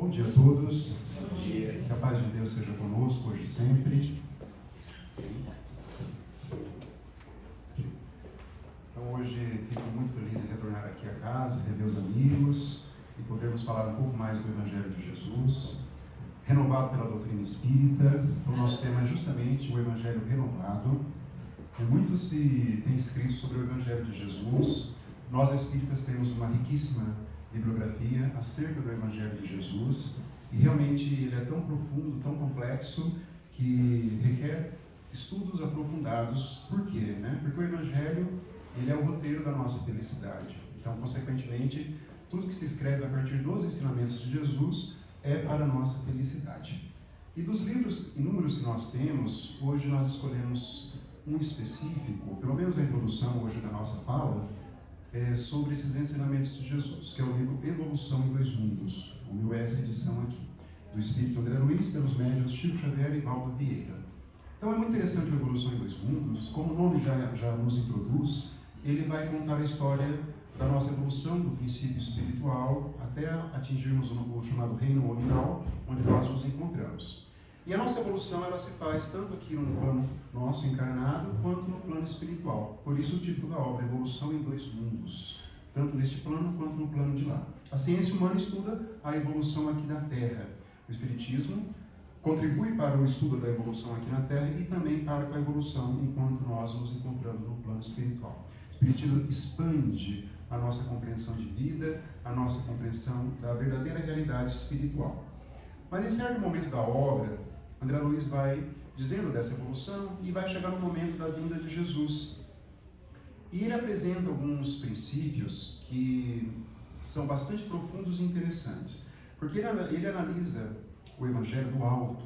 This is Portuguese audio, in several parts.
Bom dia a todos. Bom dia. Que a paz de Deus seja conosco hoje e sempre. Então hoje fico muito feliz em retornar aqui à casa, rever os amigos e podermos falar um pouco mais do Evangelho de Jesus, renovado pela doutrina espírita. O nosso tema é justamente o Evangelho renovado. Muito se tem escrito sobre o Evangelho de Jesus. Nós espíritas temos uma riquíssima bibliografia acerca do Evangelho de Jesus e realmente ele é tão profundo, tão complexo que requer estudos aprofundados. Por quê? Porque o Evangelho ele é o roteiro da nossa felicidade. Então, consequentemente, tudo que se escreve a partir dos ensinamentos de Jesus é para a nossa felicidade. E dos livros inúmeros que nós temos, hoje nós escolhemos um específico, pelo menos a introdução hoje da nossa fala, sobre esses ensinamentos de Jesus, que é o livro Evolução em Dois Mundos. O meu é essa edição aqui, do Espírito André Luiz, pelos médiuns Chico Xavier e Valdo Vieira. Então é muito interessante o Evolução em Dois Mundos, como o nome já nos introduz, ele vai contar a história da nossa evolução, do princípio espiritual, até atingirmos o chamado reino nominal, onde nós nos encontramos. E a nossa evolução ela se faz tanto aqui no plano nosso encarnado, quanto no plano espiritual. Por isso o título da obra, Evolução em Dois Mundos, tanto neste plano quanto no plano de lá. A ciência humana estuda a evolução aqui na Terra. O Espiritismo contribui para o estudo da evolução aqui na Terra e também para a evolução enquanto nós nos encontramos no plano espiritual. O Espiritismo expande a nossa compreensão de vida, a nossa compreensão da verdadeira realidade espiritual. Mas em certo momento da obra, André Luiz vai dizendo dessa evolução e vai chegar no momento da vinda de Jesus. E ele apresenta alguns princípios que são bastante profundos e interessantes, porque ele analisa o Evangelho do alto,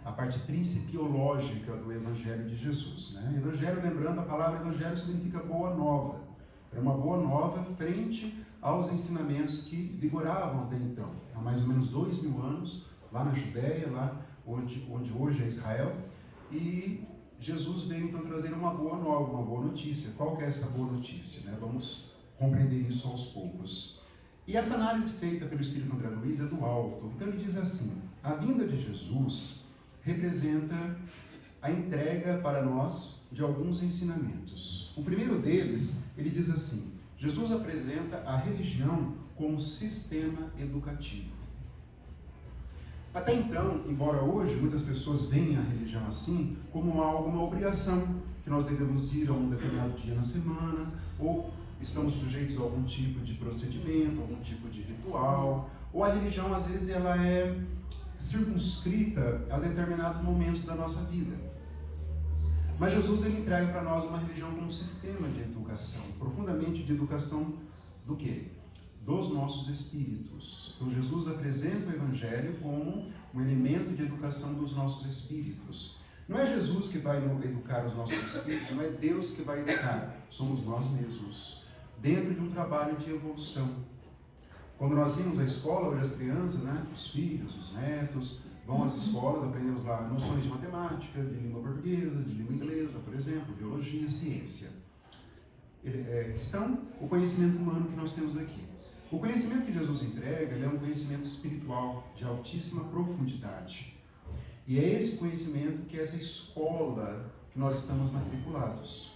a parte principiológica do Evangelho de Jesus. Evangelho, lembrando, a palavra Evangelho significa boa nova. É uma boa nova frente aos ensinamentos que vigoravam até então, há mais ou menos 2000 anos, lá na Judéia, lá onde hoje é Israel, e Jesus veio então trazer uma boa nova, uma boa notícia. Qual que é essa boa notícia? Vamos compreender isso aos poucos. E essa análise feita pelo Espírito André Luiz é do alto. Então ele diz assim: a vinda de Jesus representa a entrega para nós de alguns ensinamentos. O primeiro deles, ele diz assim: Jesus apresenta a religião como sistema educativo. Até então, embora hoje muitas pessoas veem a religião assim, como uma obrigação, que nós devemos ir a um determinado dia na semana, ou estamos sujeitos a algum tipo de procedimento, algum tipo de ritual, ou a religião às vezes ela é circunscrita a determinados momentos da nossa vida. Mas Jesus ele entrega para nós uma religião como um sistema de educação, profundamente de educação do quê? Dos nossos espíritos. Então Jesus apresenta o Evangelho como um elemento de educação dos nossos espíritos. Não é Jesus que vai educar os nossos espíritos, não é Deus que vai educar, somos nós mesmos, dentro de um trabalho de evolução. Quando nós vimos a escola, hoje as crianças, os filhos, os netos, vão às escolas, aprendemos lá noções de matemática, de língua portuguesa, de língua inglesa, por exemplo, biologia, ciência, que são o conhecimento humano que nós temos aqui. O conhecimento que Jesus entrega ele é um conhecimento espiritual de altíssima profundidade. E é esse conhecimento que é essa escola que nós estamos matriculados.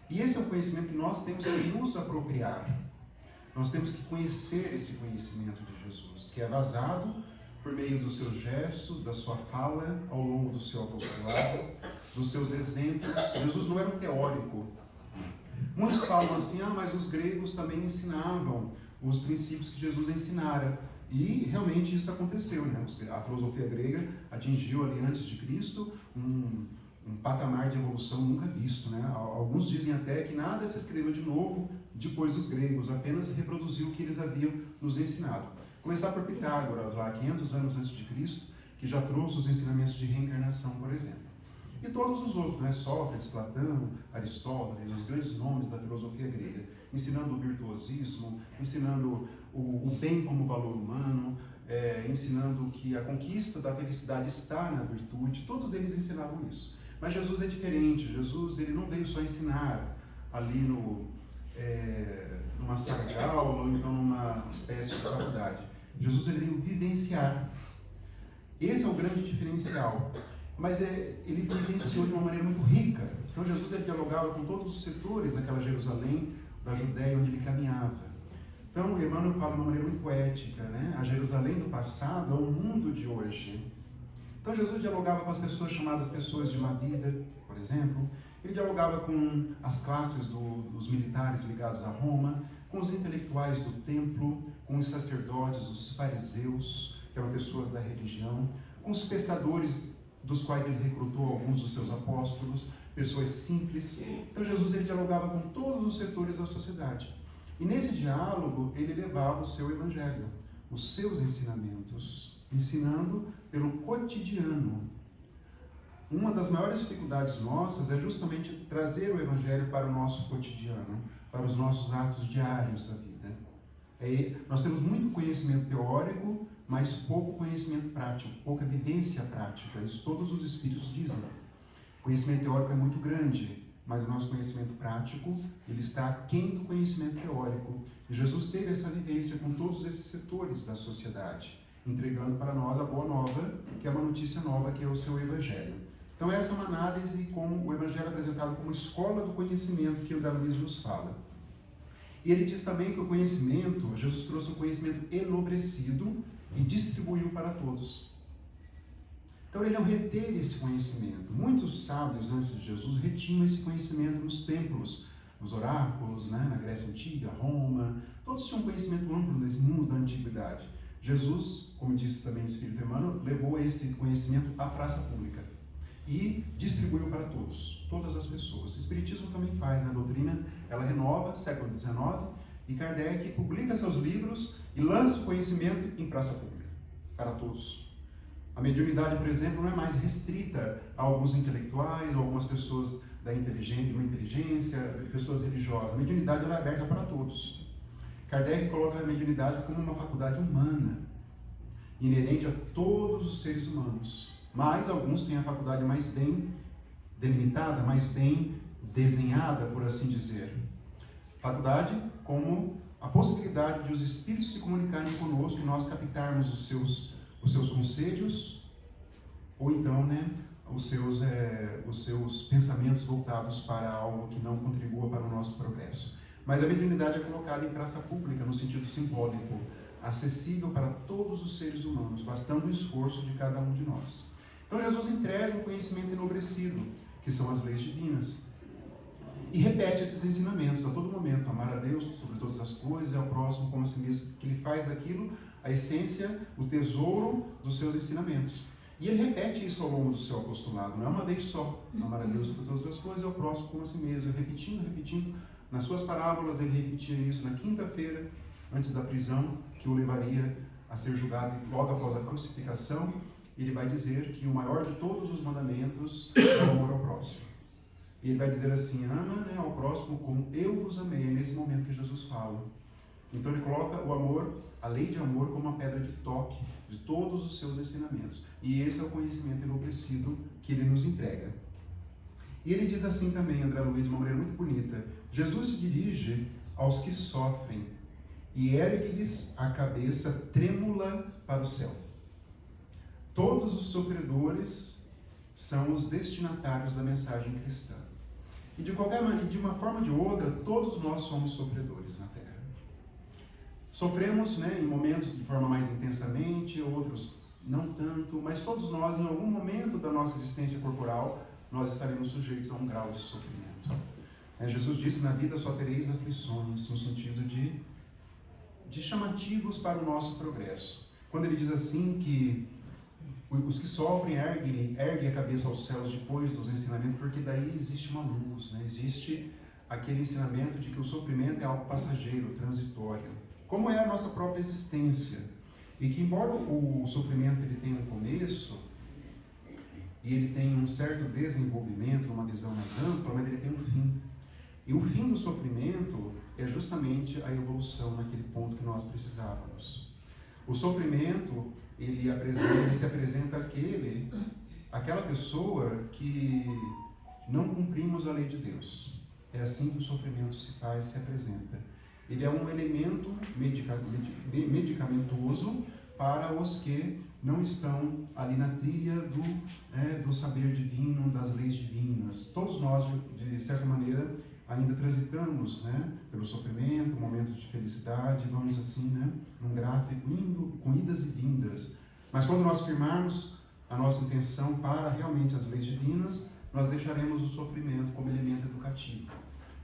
E esse é o conhecimento que nós temos que nos apropriar. Nós temos que conhecer esse conhecimento de Jesus, que é vazado por meio dos seus gestos, da sua fala, ao longo do seu apostolado, dos seus exemplos. Jesus não era um teórico. Muitos falam assim, mas os gregos também ensinavam os princípios que Jesus ensinara. E realmente isso aconteceu. A filosofia grega atingiu ali antes de Cristo um patamar de evolução nunca visto. Alguns dizem até que nada se escreveu de novo depois dos gregos, apenas reproduziu o que eles haviam nos ensinado. Começar por Pitágoras, lá 500 anos antes de Cristo, que já trouxe os ensinamentos de reencarnação, por exemplo. E todos os outros, Sócrates, Platão, Aristóteles, os grandes nomes da filosofia grega, ensinando o virtuosismo, ensinando o bem como valor humano, ensinando que a conquista da felicidade está na virtude. Todos eles ensinavam isso. Mas Jesus é diferente. Jesus ele não veio só ensinar ali numa sala de aula ou então numa espécie de faculdade. Jesus ele veio vivenciar. Esse é o grande diferencial. Mas ele vivenciou de uma maneira muito rica. Então Jesus ele dialogava com todos os setores daquela Jerusalém, da Judéia, onde ele caminhava. Então Emmanuel fala de uma maneira muito poética, né? A Jerusalém do passado é o mundo de hoje. Então Jesus dialogava com as pessoas chamadas pessoas de má vida, por exemplo. Ele dialogava com as classes dos militares ligados a Roma, com os intelectuais do templo, com os sacerdotes, os fariseus, que eram pessoas da religião, com os pescadores, dos quais ele recrutou alguns dos seus apóstolos, pessoas simples. Então Jesus ele dialogava com todos os setores da sociedade. E nesse diálogo ele levava o seu evangelho, os seus ensinamentos, ensinando pelo cotidiano. Uma das maiores dificuldades nossas é justamente trazer o evangelho para o nosso cotidiano, para os nossos atos diários da vida. Nós temos muito conhecimento teórico, mas pouco conhecimento prático, pouca vivência prática. Isso todos os espíritos dizem. O conhecimento teórico é muito grande, mas o nosso conhecimento prático ele está aquém do conhecimento teórico. E Jesus teve essa vivência com todos esses setores da sociedade, entregando para nós a boa nova, que é uma notícia nova, que é o seu evangelho. Então essa é uma análise como o evangelho é apresentado como escola do conhecimento que o André Luiz nos fala. E ele diz também que o conhecimento, Jesus trouxe um conhecimento enobrecido e distribuiu para todos. Então ele não reteve esse conhecimento. Muitos sábios antes de Jesus retinham esse conhecimento nos templos, nos oráculos, né, na Grécia Antiga, Roma. Todos tinham um conhecimento amplo nesse mundo da antiguidade. Jesus, como disse também o Espírito Emmanuel, levou esse conhecimento à praça pública e distribuiu para todos, todas as pessoas. O Espiritismo também faz, né? A doutrina, ela renova, século XIX, e Kardec publica seus livros e lança o conhecimento em praça pública, para todos. A mediunidade, por exemplo, não é mais restrita a alguns intelectuais, ou algumas pessoas da inteligência, pessoas religiosas. A mediunidade ela é aberta para todos. Kardec coloca a mediunidade como uma faculdade humana, inerente a todos os seres humanos. Mas alguns têm a faculdade mais bem delimitada, mais bem desenhada, por assim dizer. Faculdade como a possibilidade de os espíritos se comunicarem conosco e nós captarmos os seus conselhos, ou então, né, os seus pensamentos voltados para algo que não contribua para o nosso progresso. Mas a mediunidade é colocada em praça pública, no sentido simbólico, acessível para todos os seres humanos, bastando o esforço de cada um de nós. Então Jesus entrega um conhecimento enobrecido, que são as leis divinas, e repete esses ensinamentos a todo momento: amar a Deus sobre todas as coisas e ao próximo como a si mesmo, que ele faz daquilo a essência, o tesouro dos seus ensinamentos. E ele repete isso ao longo do seu apostolado, não é uma vez só: amar a Deus sobre todas as coisas e ao próximo como a si mesmo, repetindo. Nas suas parábolas ele repetia isso na quinta-feira, antes da prisão, que o levaria a ser julgado logo após a crucificação. Ele vai dizer que o maior de todos os mandamentos é o amor ao próximo. E ele vai dizer assim: ama, né, ao próximo como eu vos amei. É nesse momento que Jesus fala. Então ele coloca o amor, a lei de amor, como uma pedra de toque de todos os seus ensinamentos. E esse é o conhecimento enobrecido que ele nos entrega. E ele diz assim também, André Luiz, de uma maneira muito bonita: Jesus se dirige aos que sofrem e ergue-lhes a cabeça trêmula para o céu. Todos os sofredores são os destinatários da mensagem cristã. E de qualquer maneira, de uma forma ou de outra, todos nós somos sofredores na Terra. Sofremos, né, em momentos de forma mais intensamente, outros não tanto, mas todos nós, em algum momento da nossa existência corporal, nós estaremos sujeitos a um grau de sofrimento. Jesus disse: na vida só tereis aflições, no sentido de chamativos para o nosso progresso. Quando ele diz assim que os que sofrem erguem a cabeça aos céus depois dos ensinamentos, porque daí existe uma luz, né? Existe aquele ensinamento de que o sofrimento é algo passageiro, transitório, como é a nossa própria existência. E que embora o sofrimento ele tenha um começo, e ele tenha um certo desenvolvimento, uma visão mais ampla, mas ele tem um fim. E o fim do sofrimento é justamente a evolução naquele ponto que nós precisávamos. O sofrimento, ele se apresenta àquela pessoa que não cumprimos a lei de Deus. É assim que o sofrimento se apresenta. ele é um elemento medicamentoso para os que não estão ali na trilha do saber divino, das leis divinas. Todos nós, de certa maneira, ainda transitamos, né, pelo sofrimento, momentos de felicidade, vamos assim, né, num gráfico indo com idas e vindas. Mas quando nós firmarmos a nossa intenção para realmente as leis divinas, nós deixaremos o sofrimento como elemento educativo.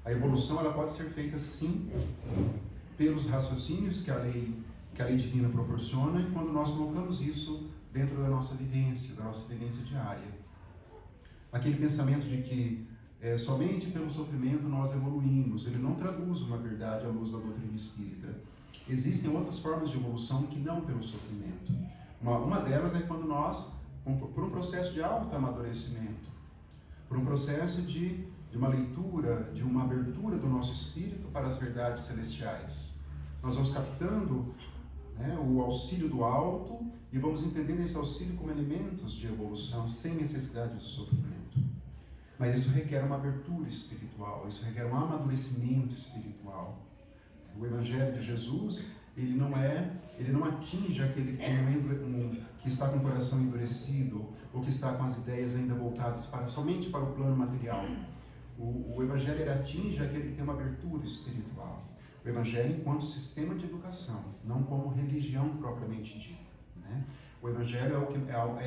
A evolução ela pode ser feita sim pelos raciocínios que a lei divina proporciona, e quando nós colocamos isso dentro da nossa vivência diária. Aquele pensamento de que somente pelo sofrimento nós evoluímos, ele não traduz uma verdade à luz da doutrina espírita. Existem outras formas de evolução que não pelo sofrimento. Uma delas é quando nós, por um processo de autoamadurecimento, por um processo de uma leitura, de uma abertura do nosso espírito para as verdades celestiais, nós vamos captando, né, o auxílio do alto e vamos entendendo esse auxílio como elementos de evolução sem necessidade de sofrimento. Mas isso requer uma abertura espiritual, isso requer um amadurecimento espiritual. O Evangelho de Jesus, ele não atinge aquele que está com o coração endurecido ou que está com as ideias ainda voltadas somente para o plano material. O Evangelho ele atinge aquele que tem uma abertura espiritual. O Evangelho enquanto sistema de educação, não como religião propriamente dita, né? O Evangelho é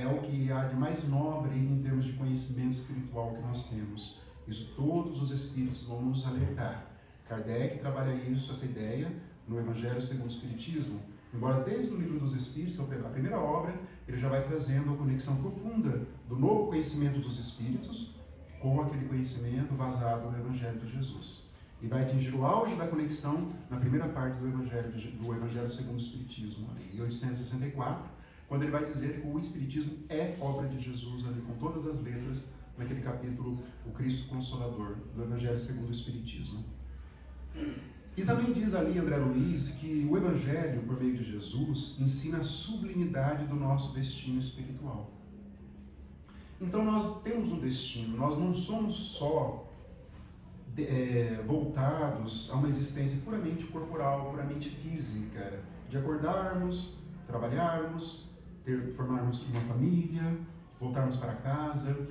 o que há de mais nobre em termos de conhecimento espiritual que nós temos. Isso todos os espíritos vão nos alertar. Kardec trabalha essa ideia, no Evangelho segundo o Espiritismo. Embora desde o Livro dos Espíritos, a primeira obra, ele já vai trazendo a conexão profunda do novo conhecimento dos espíritos com aquele conhecimento baseado no Evangelho de Jesus. E vai atingir o auge da conexão na primeira parte do Evangelho segundo o Espiritismo, em 1864, quando ele vai dizer que o Espiritismo é obra de Jesus, ali, com todas as letras, naquele capítulo, o Cristo Consolador, do Evangelho segundo o Espiritismo. E também diz ali André Luiz que o Evangelho, por meio de Jesus, ensina a sublimidade do nosso destino espiritual. Então nós temos um destino, nós não somos só voltados a uma existência puramente corporal, puramente física, de acordarmos, trabalharmos, formarmos uma família, voltarmos para casa.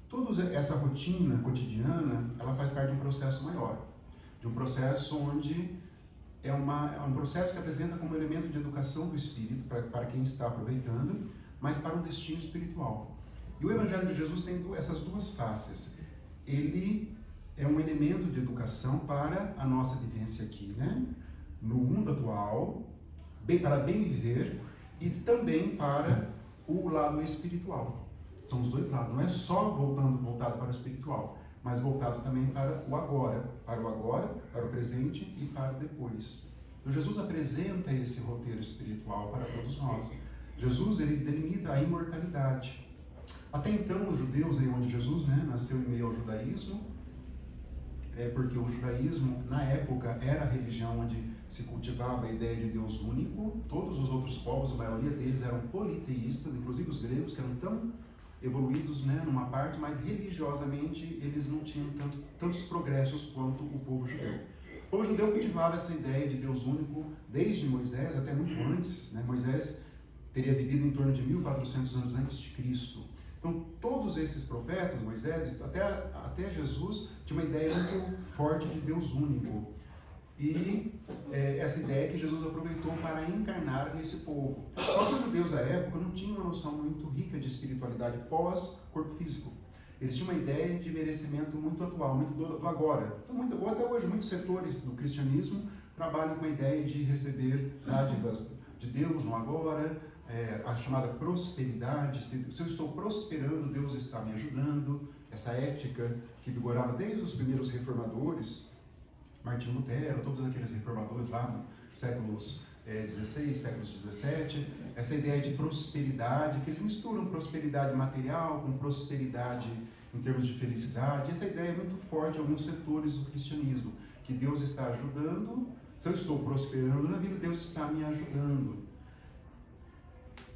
Toda essa rotina cotidiana, ela faz parte de um processo maior, de um processo onde é um processo que apresenta como elemento de educação do espírito para quem está aproveitando, mas para um destino espiritual. E o Evangelho de Jesus tem essas duas faces. Ele é um elemento de educação para a nossa vivência aqui, né? No mundo atual, para bem viver, e também para o lado espiritual. São os dois lados, não é só voltado para o espiritual, mas voltado também para o agora, para o presente e para o depois. Então Jesus apresenta esse roteiro espiritual para todos nós. Jesus, ele delimita a imortalidade. Até então, os judeus, aí onde Jesus, né, nasceu em meio ao judaísmo, porque o judaísmo, na época, era a religião onde se cultivava a ideia de Deus único. Todos os outros povos, a maioria deles eram politeístas, inclusive os gregos, que eram tão evoluídos, né, numa parte, mas religiosamente eles não tinham tantos progressos quanto o povo judeu. O povo judeu cultivava essa ideia de Deus único desde Moisés, até muito antes, né? Moisés teria vivido em torno de 1400 anos antes de Cristo. Então, todos esses profetas, Moisés, até Jesus, tinha uma ideia muito forte de Deus único. E essa ideia que Jesus aproveitou para encarnar nesse povo. Só que os judeus da época não tinham uma noção muito rica de espiritualidade pós-corpo físico. Eles tinham uma ideia de merecimento muito atual, muito do agora. Então, ou até hoje, muitos setores do cristianismo trabalham com a ideia de receber dádivas de Deus no agora, a chamada prosperidade. Se eu estou prosperando, Deus está me ajudando. Essa ética que vigorava desde os primeiros reformadores, Martinho Lutero, todos aqueles reformadores lá no séculos XVI, séculos XVII, essa ideia de prosperidade, que eles misturam prosperidade material com prosperidade em termos de felicidade. Essa ideia é muito forte em alguns setores do cristianismo, que Deus está ajudando. Se eu estou prosperando na vida, Deus está me ajudando.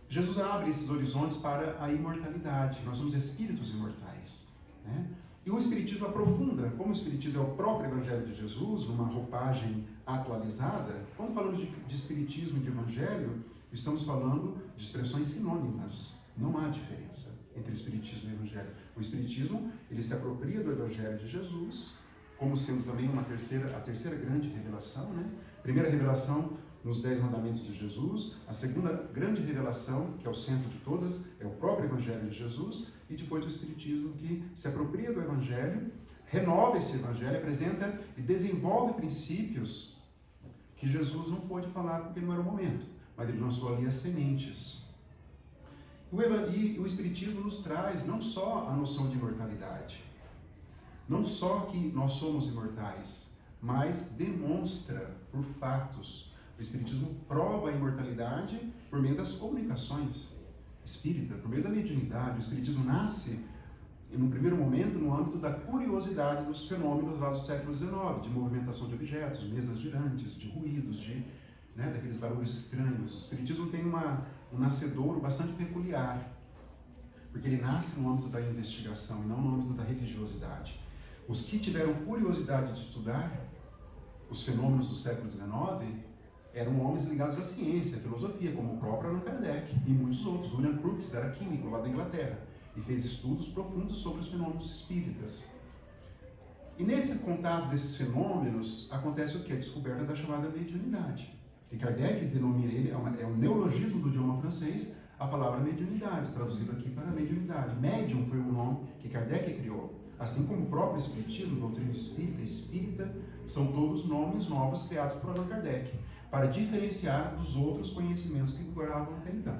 Jesus abre esses horizontes para a imortalidade. Nós somos espíritos imortais, né? E o Espiritismo aprofunda, como o Espiritismo é o próprio Evangelho de Jesus, numa roupagem atualizada, quando falamos de espiritismo e de evangelho, estamos falando de expressões sinônimas. Não há diferença entre espiritismo e evangelho. O espiritismo, ele se apropria do evangelho de Jesus, como sendo também a terceira grande revelação, né? Primeira revelação nos 10 mandamentos de Jesus, a segunda grande revelação, que é o centro de todas, é o próprio evangelho de Jesus, e depois o espiritismo, que se apropria do evangelho, renova esse evangelho, apresenta e desenvolve princípios que Jesus não pôde falar porque não era o momento, mas ele lançou ali as sementes. E o espiritismo nos traz não só a noção de imortalidade, não só que nós somos imortais, mas demonstra por fatos. O espiritismo prova a imortalidade por meio das comunicações espíritas, por meio da mediunidade. O espiritismo nasce, no primeiro momento, no âmbito da curiosidade dos fenômenos lá do século XIX, de movimentação de objetos, de mesas girantes, de ruídos, daqueles barulhos estranhos. O espiritismo tem um nascedouro bastante peculiar, porque ele nasce no âmbito da investigação e não no âmbito da religiosidade. Os que tiveram curiosidade de estudar os fenômenos do século XIX eram homens ligados à ciência, à filosofia, como o próprio Allan Kardec e muitos outros. William Crookes era químico lá da Inglaterra e fez estudos profundos sobre os fenômenos espíritas. E nesse contato desses fenômenos acontece o que? A descoberta da chamada mediunidade. E Kardec denomina ele, é um neologismo do idioma francês, a palavra mediunidade, traduzido aqui para mediunidade. Médium foi o nome que Kardec criou. Assim como o próprio Espiritismo, doutrina espírita, são todos nomes novos criados por Allan Kardec, para diferenciar dos outros conhecimentos que curavam até então.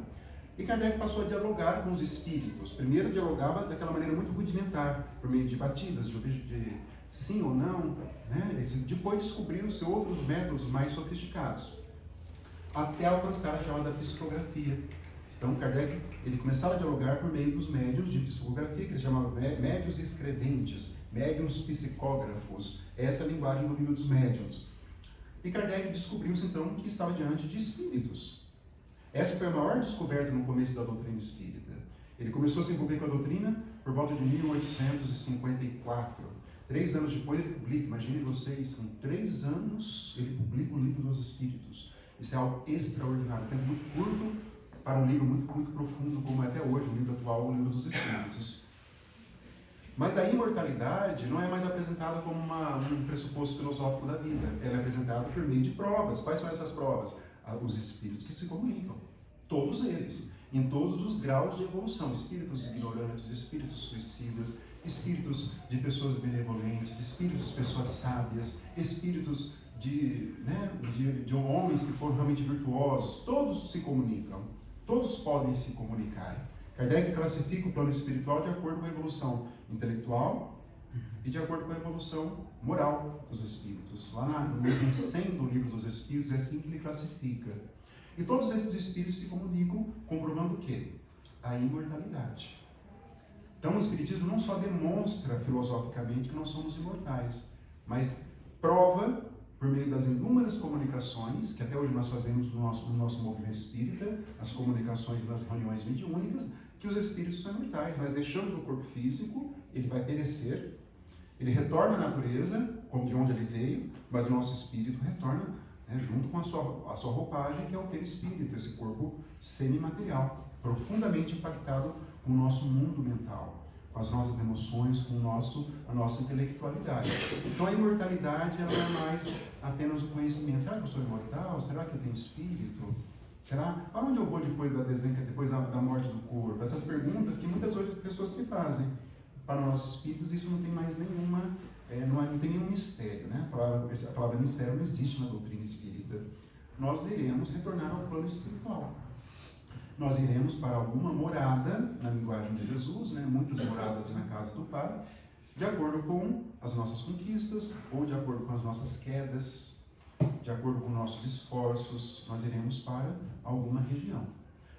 E Kardec passou a dialogar com os espíritos. Primeiro dialogava daquela maneira muito rudimentar, por meio de batidas, de sim ou não, né? Depois descobriu-se outros métodos mais sofisticados, até alcançar a chamada psicografia. Então Kardec, ele começava a dialogar por meio dos médiuns de psicografia, que ele chamava médiuns escreventes, médiuns psicógrafos. Essa é a linguagem do livro dos médiuns. E Kardec descobriu-se então que estava diante de espíritos. Essa foi a maior descoberta no começo da doutrina espírita. Ele começou a se envolver com a doutrina por volta de 1854. 3 anos depois ele publica, imagine vocês, com 3 anos ele publica o livro dos Espíritos. Isso é algo extraordinário, tempo muito curto para um livro muito, muito profundo, como é até hoje, o livro atual, o livro dos Espíritos. Mas a imortalidade não é mais apresentada como um pressuposto filosófico da vida. Ela é apresentada por meio de provas. Quais são essas provas? Os espíritos que se comunicam. Todos eles, em todos os graus de evolução. Espíritos ignorantes, espíritos suicidas, espíritos de pessoas benevolentes, espíritos de pessoas sábias, espíritos de homens que foram realmente virtuosos. Todos se comunicam. Todos podem se comunicar. Kardec classifica o plano espiritual de acordo com a evolução intelectual e de acordo com a evolução moral dos espíritos. Lá no item 100 do livro dos Espíritos é assim que ele classifica. E todos esses espíritos se comunicam comprovando o quê? A imortalidade. Então o Espiritismo não só demonstra filosoficamente que nós somos imortais, mas prova por meio das inúmeras comunicações que até hoje nós fazemos no nosso movimento espírita, as comunicações nas reuniões mediúnicas, que os espíritos são imortais. Nós deixamos o corpo físico, ele vai perecer, ele retorna à natureza, de onde ele veio, mas o nosso espírito retorna, junto com a sua roupagem, que é o perispírito, esse corpo semimaterial, profundamente impactado com o nosso mundo mental, com as nossas emoções, com a nossa intelectualidade. Então a imortalidade ela não é mais apenas o conhecimento. Será que eu sou imortal? Será que eu tenho espírito? Será? Para onde eu vou depois da morte do corpo? Essas perguntas que muitas outras pessoas se fazem. Para nós espíritos isso não tem mais nenhuma, não tem nenhum mistério, né? A palavra mistério não existe na doutrina espírita. Nós iremos retornar ao plano espiritual. Nós iremos para alguma morada, na linguagem de Jesus, muitas moradas na casa do Pai, de acordo com as nossas conquistas, ou de acordo com as nossas quedas, de acordo com nossos esforços, nós iremos para alguma região.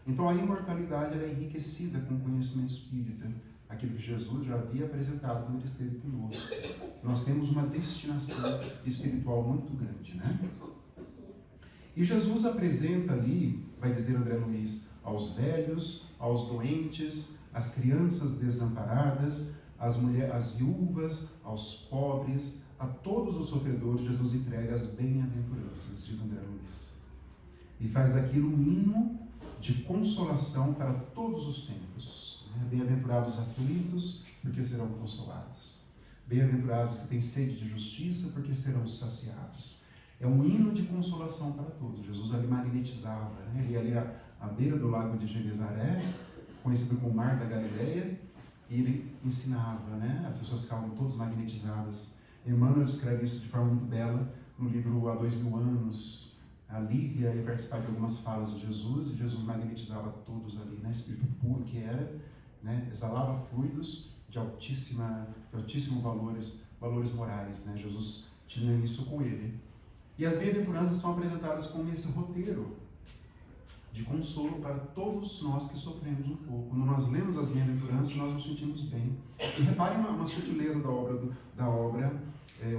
Então a imortalidade ela é enriquecida com o conhecimento espírita, aquilo que Jesus já havia apresentado quando ele esteve conosco. Nós temos uma destinação espiritual muito grande, né? E Jesus apresenta ali, vai dizer André Luiz, aos velhos, aos doentes, às crianças desamparadas, às viúvas, aos pobres, a todos os sofredores, Jesus entrega as bem-aventuranças, diz André Luiz. E faz daquilo um hino de consolação para todos os tempos. Bem-aventurados os aflitos, porque serão consolados. Bem-aventurados que têm sede de justiça, porque serão saciados. É um hino de consolação para todos. Jesus ali magnetizava, ele ia ali à beira do lago de Genezaré, conhecido como Mar da Galileia, e ele ensinava, as pessoas ficavam todas magnetizadas. Emmanuel descreve isso de forma muito bela no livro Há 2000 Anos. A Lívia ia participar de algumas falas de Jesus, e Jesus magnetizava todos ali, espírito puro que era, exalava fluidos de altíssimos valores morais. Jesus tinha isso com ele. E as bem-aventuranças são apresentadas como esse roteiro de consolo para todos nós que sofremos um pouco. Quando nós lemos as bem-aventuranças, nós nos sentimos bem. E reparem uma sutileza da obra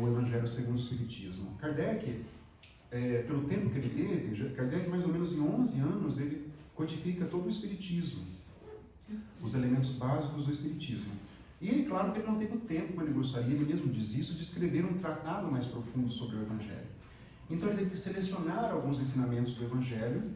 O Evangelho segundo o Espiritismo. Kardec, pelo tempo que ele teve, Kardec mais ou menos em 11 anos, ele codifica todo o Espiritismo, os elementos básicos do Espiritismo. E ele, claro que ele não teve o tempo como ele gostaria, ele mesmo diz isso, de escrever um tratado mais profundo sobre o Evangelho. Então ele teve que selecionar alguns ensinamentos do Evangelho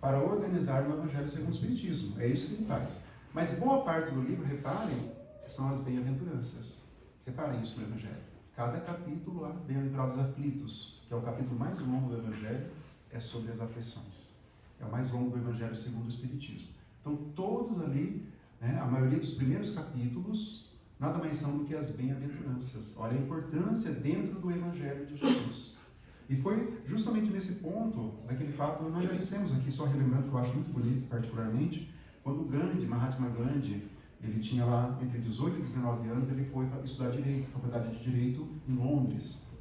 para organizar o Evangelho segundo o Espiritismo. É isso que ele faz. Mas boa parte do livro, reparem, são as bem-aventuranças. Reparem isso no Evangelho. Cada capítulo lá, bem-aventurados aflitos, que é o capítulo mais longo do Evangelho, é sobre as aflições. É o mais longo do Evangelho segundo o Espiritismo. Então todos ali, a maioria dos primeiros capítulos, nada mais são do que as bem-aventuranças. Olha a importância dentro do Evangelho de Jesus. E foi justamente nesse ponto, daquele fato, nós já dissemos aqui, só relembrando, que eu acho muito bonito particularmente, quando Gandhi, Mahatma Gandhi, ele tinha lá entre 18 e 19 anos, ele foi estudar Direito, Faculdade de Direito em Londres.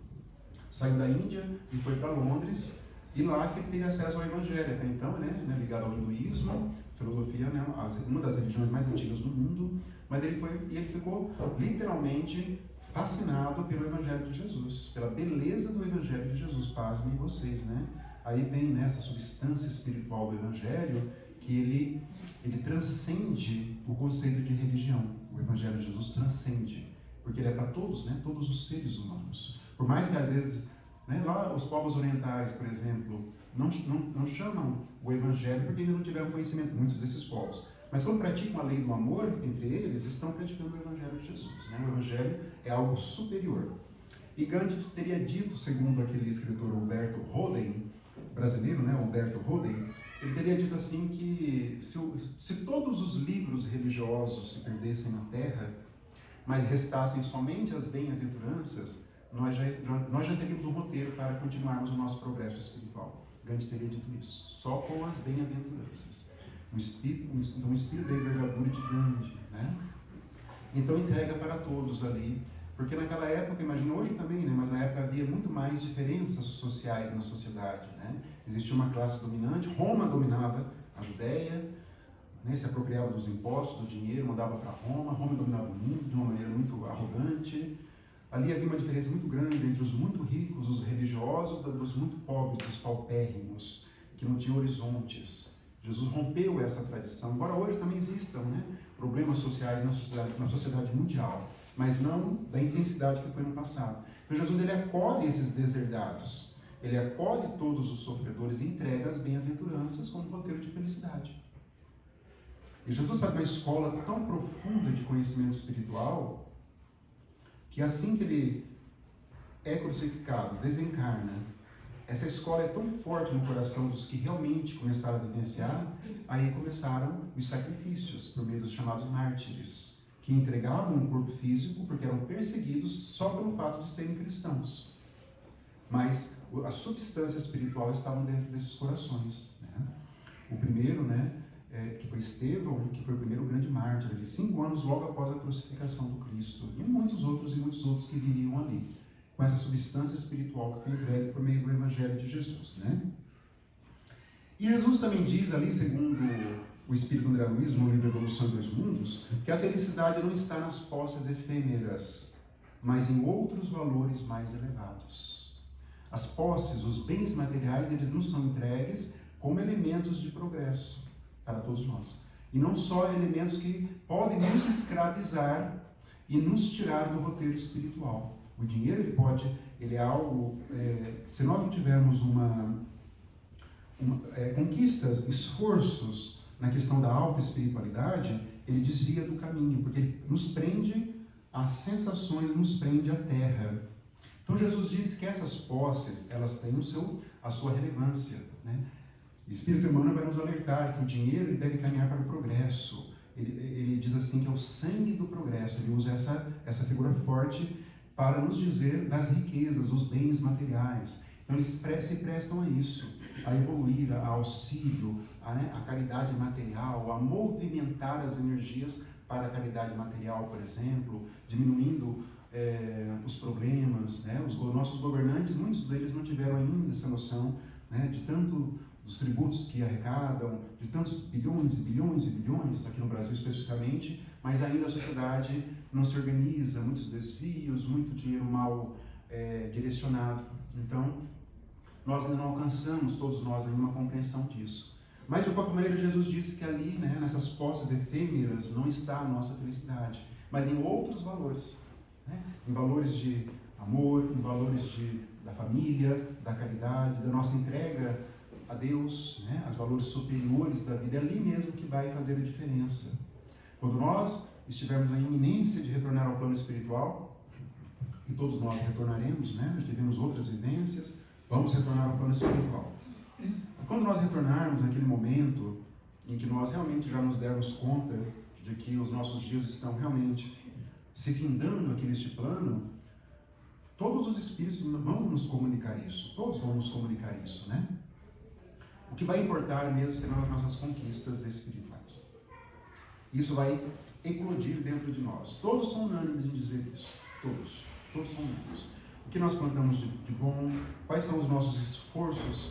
Saiu da Índia e foi para Londres, e lá que ele teve acesso ao Evangelho, até então, ligado ao hinduísmo, filosofia, uma das religiões mais antigas do mundo, mas ele ficou literalmente fascinado pelo Evangelho de Jesus, pela beleza do Evangelho de Jesus. Pasmem vocês, Aí vem essa substância espiritual do Evangelho, que ele transcende o conceito de religião. O Evangelho de Jesus transcende, porque ele é para todos, todos os seres humanos. Por mais que às vezes, lá os povos orientais, por exemplo, não chamam o Evangelho porque ainda não tiveram conhecimento, muitos desses povos. Mas quando praticam a lei do amor entre eles, estão praticando o Evangelho de Jesus. O Evangelho é algo superior. E Gandhi teria dito, segundo aquele escritor Humberto Roden, brasileiro, Humberto Roden, ele teria dito assim que se todos os livros religiosos se perdessem na Terra, mas restassem somente as bem-aventuranças, nós já teríamos um roteiro para continuarmos o nosso progresso espiritual. Gandhi teria dito isso, só com as bem-aventuranças. Um espírito da envergadura de Gandhi, Então entrega para todos ali, porque naquela época, imagina hoje também, mas na época havia muito mais diferenças sociais na sociedade, Existia uma classe dominante, Roma dominava a Judéia, se apropriava dos impostos, do dinheiro, mandava para Roma dominava o mundo de uma maneira muito arrogante. Ali havia uma diferença muito grande entre os muito ricos, os religiosos, dos muito pobres, dos paupérrimos, que não tinham horizontes. Jesus rompeu essa tradição, embora hoje também existam problemas sociais na sociedade mundial, mas não da intensidade que foi no passado. Então Jesus ele acolhe esses deserdados, ele acolhe todos os sofredores e entrega as bem-aventuranças como roteiro de felicidade. E Jesus faz uma escola tão profunda de conhecimento espiritual, que assim que ele é crucificado, desencarna, essa escola é tão forte no coração dos que realmente começaram a vivenciar, aí começaram os sacrifícios, por meio dos chamados mártires, que entregavam um corpo físico porque eram perseguidos só pelo fato de serem cristãos. Mas a substância espiritual estava dentro desses corações. O primeiro, que foi Estevão, que foi o primeiro grande mártir, ele 5 anos logo após a crucificação do Cristo, e muitos outros que viriam ali, com essa substância espiritual que foi entregue por meio do Evangelho de Jesus, E Jesus também diz ali, segundo o Espírito André Luiz, no livro Evolução em 2 Mundos, que a felicidade não está nas posses efêmeras, mas em outros valores mais elevados. As posses, os bens materiais, eles nos são entregues como elementos de progresso para todos nós. E não só elementos que podem nos escravizar e nos tirar do roteiro espiritual. O dinheiro, ele é algo, se nós não tivermos conquistas, esforços na questão da alta espiritualidade, ele desvia do caminho, porque ele nos prende às sensações, nos prende à terra. Então Jesus diz que essas posses, elas têm a sua relevância, né? Espírito Emmanuel vai nos alertar que o dinheiro ele deve caminhar para o progresso. Ele diz assim que é o sangue do progresso. Ele usa essa figura forte para nos dizer das riquezas, dos bens materiais. Então eles se prestam a isso, a evoluir, a auxílio, a caridade material, a movimentar as energias para a caridade material, por exemplo, diminuindo os problemas, né? Os nossos governantes, muitos deles não tiveram ainda essa noção, né, de tanto dos tributos que arrecadam, de tantos bilhões e bilhões e bilhões, aqui no Brasil especificamente, mas ainda a sociedade não se organiza, muitos desvios, muito dinheiro mal direcionado. Então, nós ainda não alcançamos, todos nós, ainda uma compreensão disso. Mas, de qualquer maneira, Jesus disse que ali, né, nessas posses efêmeras, não está a nossa felicidade, mas em outros valores, né? Em valores de amor, em valores da família, da caridade, da nossa entrega a Deus, né? Os valores superiores da vida. É ali mesmo que vai fazer a diferença. Quando nós estivermos na iminência de retornar ao plano espiritual, e todos nós retornaremos, né? Nós tivemos outras vivências, vamos retornar ao plano espiritual. E quando nós retornarmos naquele momento em que nós realmente já nos dermos conta de que os nossos dias estão realmente se findando aqui neste plano, todos os espíritos vão nos comunicar isso, todos vão nos comunicar isso, né? O que vai importar mesmo serão as nossas conquistas espirituais. Isso vai eclodir dentro de nós. Todos são unânimes em dizer isso, todos são unânimes. O que nós plantamos de bom, quais são os nossos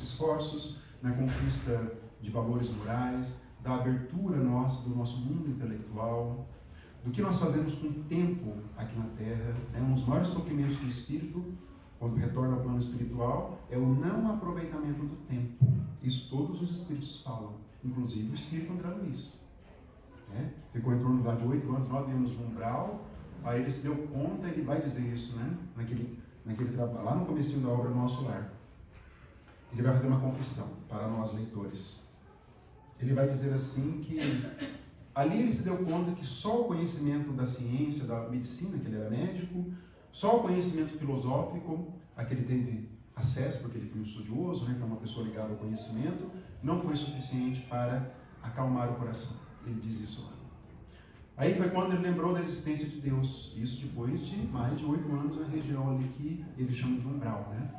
esforços na conquista de valores morais, da abertura nossa, do nosso mundo intelectual, do que nós fazemos com o tempo aqui na Terra, né? Um dos maiores sofrimentos do espírito, quando retorna ao plano espiritual, é o não aproveitamento do tempo. Isso todos os espíritos falam, inclusive o espírito André Luiz. Né? Ficou em torno lá de 8 anos, 9 anos no umbral, aí ele se deu conta, ele vai dizer isso, né? naquele trabalho, lá no comecinho da obra Nosso Lar. Ele vai fazer uma confissão para nós leitores. Ele vai dizer assim que ali ele se deu conta que só o conhecimento da ciência, da medicina, que ele era médico, só o conhecimento filosófico, a que ele teve acesso, porque ele foi um estudioso, né, que é uma pessoa ligada ao conhecimento, não foi suficiente para acalmar o coração. Ele diz isso lá. Aí foi quando ele lembrou da existência de Deus, isso depois de mais de 8 anos na região ali que ele chama de umbral, né?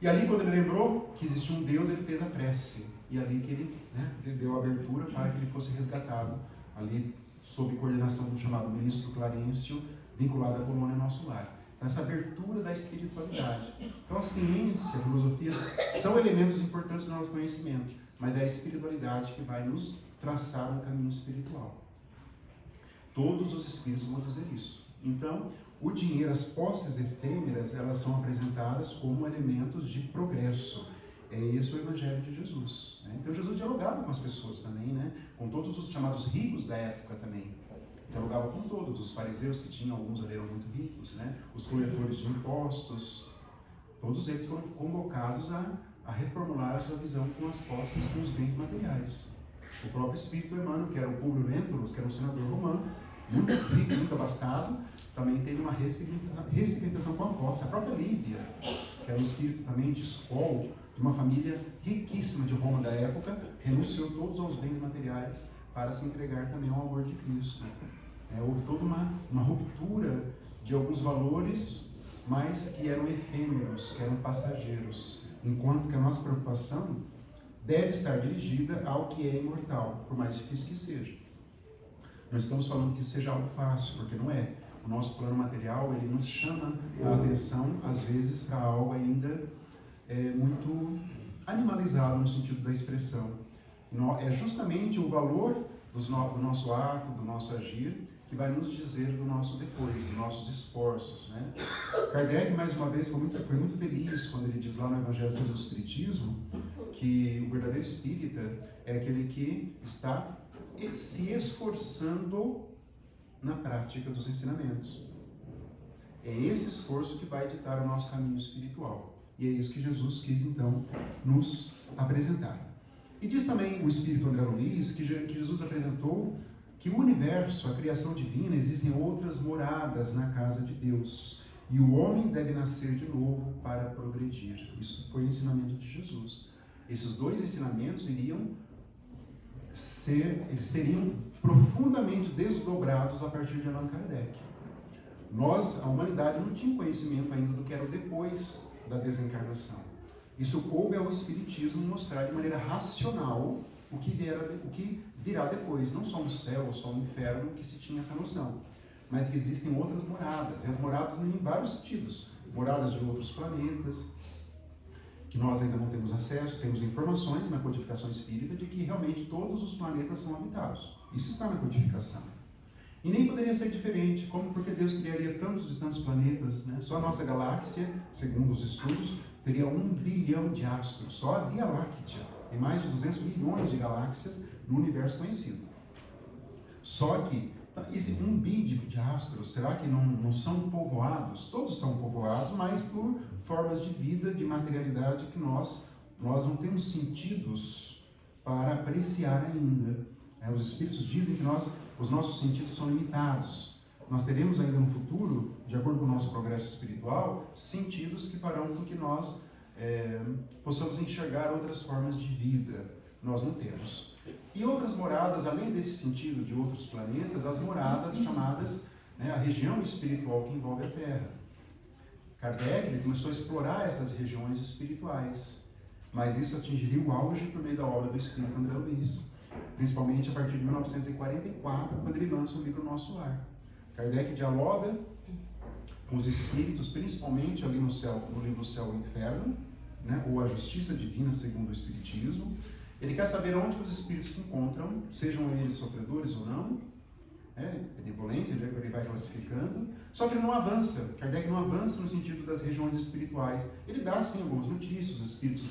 E ali, quando ele lembrou que existia um Deus, ele fez a prece. E ali que ele, né, deu a abertura para que ele fosse resgatado, ali sob coordenação do chamado ministro Clarencio, vinculado à colônia Nosso Lar. Então, essa abertura da espiritualidade. Então, a ciência, a filosofia são elementos importantes do nosso conhecimento, mas é a espiritualidade que vai nos traçar um caminho espiritual. Todos os espíritos vão dizer isso. Então, o dinheiro, as posses efêmeras, elas são apresentadas como elementos de progresso. É esse o Evangelho de Jesus, né? Então Jesus dialogava com as pessoas também, né? Com todos os chamados ricos da época também. Dialogava com todos, os fariseus que tinham, alguns ali eram muito ricos, né? Os coletores de impostos. Todos eles foram convocados a reformular a sua visão com as posses, com os bens materiais. O próprio Espírito Emmanuel, que era o Públio Lentulus, que era um senador romano, muito rico, muito abastado, também teve uma ressignificação com a posse. A própria Lívia, que era um espírito também de escola, de uma família riquíssima de Roma da época, renunciou todos aos bens materiais para se entregar também ao amor de Cristo. Houve toda uma ruptura de alguns valores, mas que eram efêmeros, que eram passageiros, enquanto que a nossa preocupação deve estar dirigida ao que é imortal, por mais difícil que seja. Não estamos falando que isso seja algo fácil, porque não é. O nosso plano material, ele nos chama a atenção, às vezes, para algo ainda muito animalizado no sentido da expressão. É justamente o valor do nosso ato, do nosso agir, que vai nos dizer do nosso depois, dos nossos esforços, né? Kardec, mais uma vez, foi muito feliz quando ele diz lá no Evangelho do Espiritismo que o verdadeiro espírita é aquele que está se esforçando na prática dos ensinamentos. É esse esforço que vai ditar o nosso caminho espiritual. E é isso que Jesus quis, então, nos apresentar. E diz também o Espírito André Luiz que Jesus apresentou que o universo, a criação divina, existem outras moradas na casa de Deus. E o homem deve nascer de novo para progredir. Isso foi o ensinamento de Jesus. Esses dois ensinamentos seriam profundamente desdobrados a partir de Allan Kardec. A humanidade não tinha conhecimento ainda do que era o depois da desencarnação. Isso coube ao Espiritismo mostrar de maneira racional o que virá depois. Não só um céu, só um inferno, que se tinha essa noção, mas que existem outras moradas. E as moradas em vários sentidos. Moradas de outros planetas, que nós ainda não temos acesso, temos informações na codificação espírita de que realmente todos os planetas são habitados. Isso está na codificação. E nem poderia ser diferente, porque Deus criaria tantos e tantos planetas, né? Só a nossa galáxia, segundo os estudos, teria 1 bilhão de astros, só a Via Láctea. Tem mais de 200 milhões de galáxias no universo conhecido. Só que esse 1 bilhão de astros, será que não são povoados? Todos são povoados, mas por formas de vida, de materialidade que nós não temos sentidos para apreciar ainda. Os Espíritos dizem que os nossos sentidos são limitados. Nós teremos ainda no futuro, de acordo com o nosso progresso espiritual, sentidos que farão com que nós possamos enxergar outras formas de vida. Nós não temos. E outras moradas, além desse sentido de outros planetas, as moradas chamadas, a região espiritual que envolve a Terra. Kardec começou a explorar essas regiões espirituais, mas isso atingiria o auge por meio da obra do Espírito André Luiz, principalmente a partir de 1944, quando ele lança o livro Nosso Lar. Kardec dialoga com os espíritos, principalmente ali no livro Céu e Inferno, ou A Justiça Divina segundo o Espiritismo. Ele quer saber onde os espíritos se encontram, sejam eles sofredores ou não, benevolentes, ele vai classificando, só que ele não avança. Kardec não avança no sentido das regiões espirituais. Ele dá, sim, algumas notícias, os espíritos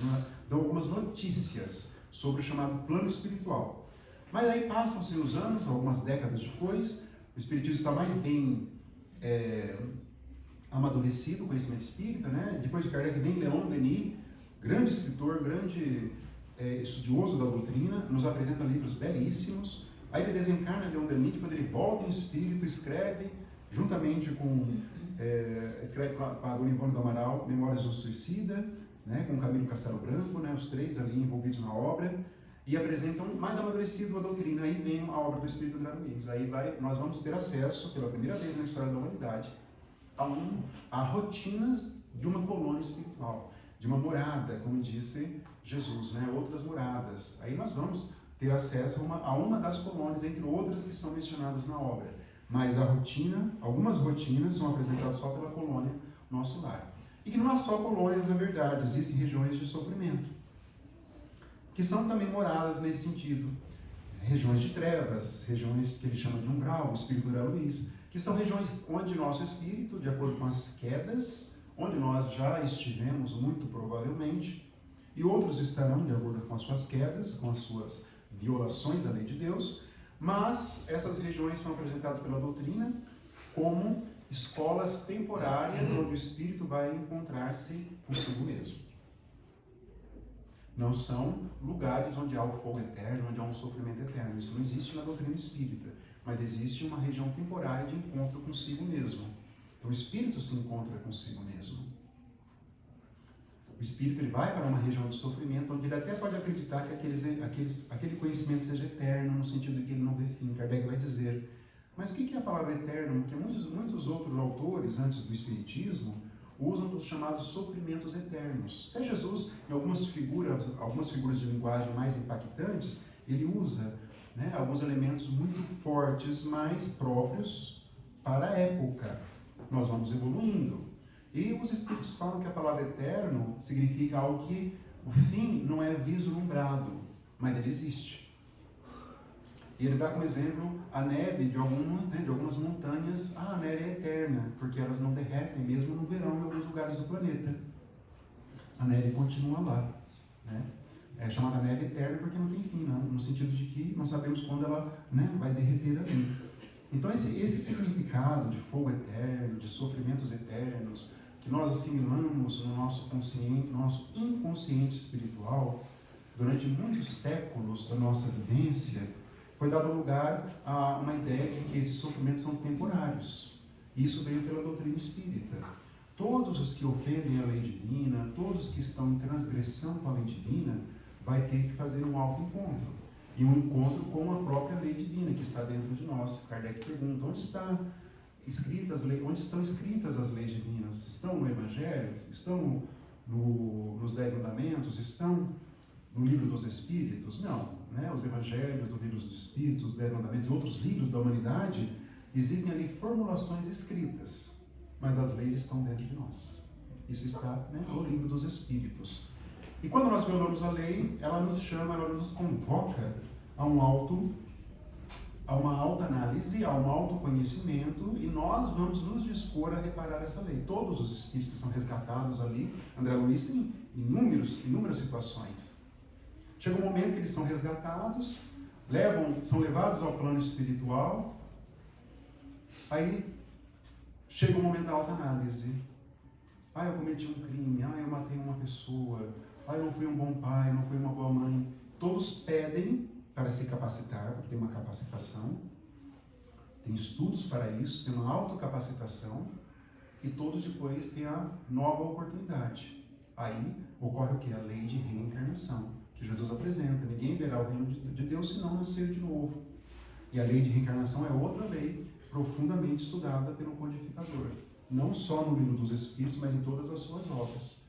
dão algumas notícias sobre o chamado plano espiritual. Mas aí passam-se os anos, algumas décadas depois, o espiritismo está mais bem amadurecido, o conhecimento espírita, Depois de Kardec vem Leon Denis, grande escritor, grande estudioso da doutrina, nos apresenta livros belíssimos. Aí ele desencarna Leon Denis, quando ele volta em espírito, escreve, juntamente com a Dona Ivone do Amaral, Memórias do Suicida, com Camilo Castelo Branco, os três ali envolvidos na obra, e apresentam mais amadurecido a doutrina. Aí vem a obra do Espírito André Luiz. Aí nós vamos ter acesso, pela primeira vez na história da humanidade, a rotinas de uma colônia espiritual, de uma morada, como disse Jesus, outras moradas. Aí nós vamos ter acesso a uma das colônias, entre outras que são mencionadas na obra. Mas algumas rotinas são apresentadas só pela colônia Nosso Lar. E que não há só colônias, na verdade, existem regiões de sofrimento, que são também moradas nesse sentido. Regiões de trevas, regiões que ele chama de umbral, o Espírito André Luiz, que são regiões onde nosso espírito, de acordo com as quedas, onde nós já estivemos muito provavelmente, e outros estarão de acordo com as suas quedas, com as suas violações da lei de Deus, mas essas regiões são apresentadas pela doutrina como escolas temporárias onde o espírito vai encontrar-se consigo mesmo. Não são lugares onde há o fogo eterno, onde há um sofrimento eterno. Isso não existe na doutrina espírita, mas existe uma região temporária de encontro consigo mesmo. Então o espírito se encontra consigo mesmo. O espírito ele vai para uma região de sofrimento onde ele até pode acreditar que aquele conhecimento seja eterno, no sentido de que ele não vê fim. Kardec vai dizer, mas o que é a palavra eterno? Porque muitos outros autores, antes do espiritismo, usam dos chamados sofrimentos eternos. Até Jesus, em algumas figuras de linguagem mais impactantes, ele usa alguns elementos muito fortes, mais próprios para a época. Nós vamos evoluindo. E os Espíritos falam que a palavra eterno significa algo que o fim não é vislumbrado, mas ele existe. E ele dá como exemplo a neve de algumas montanhas. A neve é eterna, porque elas não derretem mesmo no verão em alguns lugares do planeta. A neve continua lá. É chamada neve eterna porque não tem fim, no sentido de que não sabemos quando ela vai derreter ali. Então esse significado de fogo eterno, de sofrimentos eternos, que nós assimilamos no nosso consciente, no nosso inconsciente espiritual, durante muitos séculos da nossa vivência, foi dado lugar a uma ideia de que esses sofrimentos são temporários. Isso veio pela doutrina espírita. Todos os que ofendem a lei divina, todos que estão em transgressão com a lei divina, vai ter que fazer um autoencontro. E um encontro com a própria lei divina que está dentro de nós. Kardec pergunta, onde estão escritas as leis divinas? Estão no Evangelho? Estão nos 10 Mandamentos? Estão no Livro dos Espíritos? Não. Né? Os Evangelhos, o Livro dos Espíritos, os 10 Mandamentos e outros livros da humanidade, existem ali formulações escritas, mas as leis estão dentro de nós. Isso está, né, no Livro dos Espíritos. E quando nós violamos a lei, ela nos chama, ela nos convoca a uma autoanálise, a um autoconhecimento, e nós vamos nos dispor a reparar essa lei. Todos os espíritos que são resgatados ali, André Luiz tem inúmeras situações. Chega um momento que eles são resgatados, são levados ao plano espiritual, aí chega o momento da autoanálise. Eu cometi um crime, eu matei uma pessoa, eu não fui um bom pai, não fui uma boa mãe. Todos pedem para se capacitar, porque tem uma capacitação, tem estudos para isso, tem uma autocapacitação, e todos depois têm a nova oportunidade. Aí ocorre o que? A lei de reencarnação, que Jesus apresenta. Ninguém verá o reino de Deus se não nascer de novo. E a lei de reencarnação é outra lei profundamente estudada pelo codificador. Não só no Livro dos Espíritos, mas em todas as suas obras.